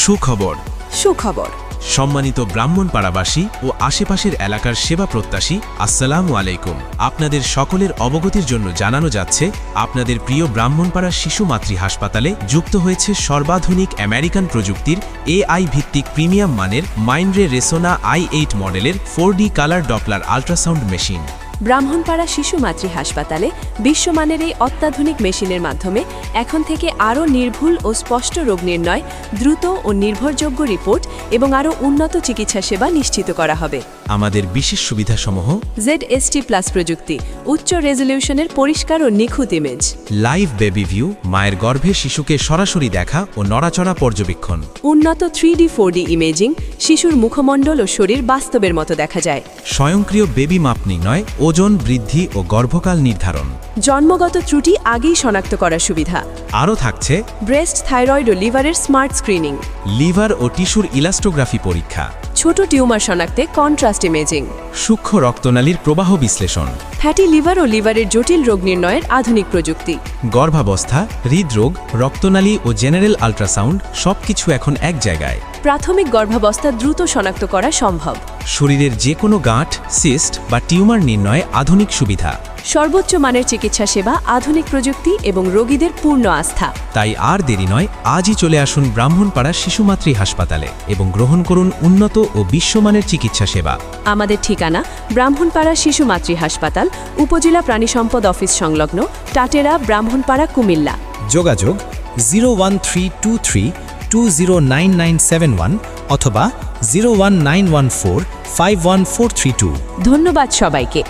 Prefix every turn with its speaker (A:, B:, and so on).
A: সুখবর।
B: সুখবর।
A: সম্মানিত ব্রাহ্মণপাড়াবাসী ও আশেপাশের এলাকার সেবা প্রত্যাশী, আসসালামু আলাইকুম। আপনাদের সকলের অবগতির জন্য জানানো যাচ্ছে, আপনাদের প্রিয় ব্রাহ্মণপাড়া শিশু মাতৃ হাসপাতালে যুক্ত হয়েছে সর্বাধুনিক আমেরিকান প্রযুক্তির AI ভিত্তিক প্রিমিয়াম মানের মাইন্ডরে রেসোনা i8 মডেলের 4D colour Doppler ultrasound machine.
B: Brahmanpara শিশু মাতৃ হাসপাতালে বিশ্বমানের এই অত্যাধুনিক মেশিনের মাধ্যমে এখন থেকে আরও নির্ভুল ও স্পষ্ট রোগ নির্ণয়, দ্রুত ও নির্ভরযোগ্য রিপোর্ট এবং আরও উন্নত চিকিৎসা সেবা নিশ্চিত করা হবে।
A: আমাদের বিশেষ সুবিধাসমূহ:
B: ZST+ প্রযুক্তি, উচ্চ রেজলিউশনের পরিষ্কার ও নিখুঁত ইমেজ,
A: লাইভ বেবি ভিউ, মায়ের গর্ভে শিশুকে সরাসরি দেখা ও নড়াচড়া পর্যবেক্ষণ,
B: উন্নত 3D 4D ইমেজিং, শিশুর মুখমণ্ডল ও শরীর বাস্তবের মতো দেখা যায়,
A: স্বয়ংক্রিয় বেবি মাপ নির্ণয়, ওজন বৃদ্ধি ও গর্ভকাল নির্ধারণ,
B: জন্মগত ত্রুটি আগেই শনাক্ত করার সুবিধা।
A: আরও থাকছে
B: ব্রেস্ট, থাইরয়েড ও লিভারের স্মার্ট স্ক্রিনিং,
A: লিভার ও টিস্যুর ইলাস্টোগ্রাফি পরীক্ষা,
B: ছোট টিউমার শনাক্তে কন্ট্রাস্ট ইমেজিং,
A: সূক্ষ্ম রক্তনালীর প্রবাহ বিশ্লেষণ,
B: ফ্যাটি লিভার ও লিভারের জটিল রোগ নির্ণয়ের আধুনিক প্রযুক্তি,
A: গর্ভাবস্থা, হৃদরোগ, রক্তনালী ও জেনারেল আল্ট্রাসাউন্ড সবকিছু এখন এক জায়গায়।
B: প্রাথমিক গর্ভাবস্থা দ্রুত শনাক্ত করা সম্ভব।
A: শরীরের যে কোনো গাঁট, সিস্ট বা টিউমার নির্ণয়ে আধুনিক সুবিধা।
B: সর্বোচ্চ মানের চিকিৎসা সেবা, আধুনিক প্রযুক্তি এবং রোগীদের পূর্ণ আস্থা।
A: তাই আর দেরি নয়, আজই চলে আসুন ব্রাহ্মণপাড়া শিশু মাতৃ হাসপাতালে এবং গ্রহণ করুন উন্নত ও বিশ্বমানের চিকিৎসা সেবা।
B: আমাদের ঠিকানা ব্রাহ্মণপাড়া শিশু মাতৃ হাসপাতাল, উপজেলা প্রাণী সম্পদ অফিস সংলগ্ন, টাটেরা, ব্রাহ্মণপাড়া, কুমিল্লা।
C: যোগাযোগ 01323209971 অথবা 01914514332।
B: ধন্যবাদ সবাইকে।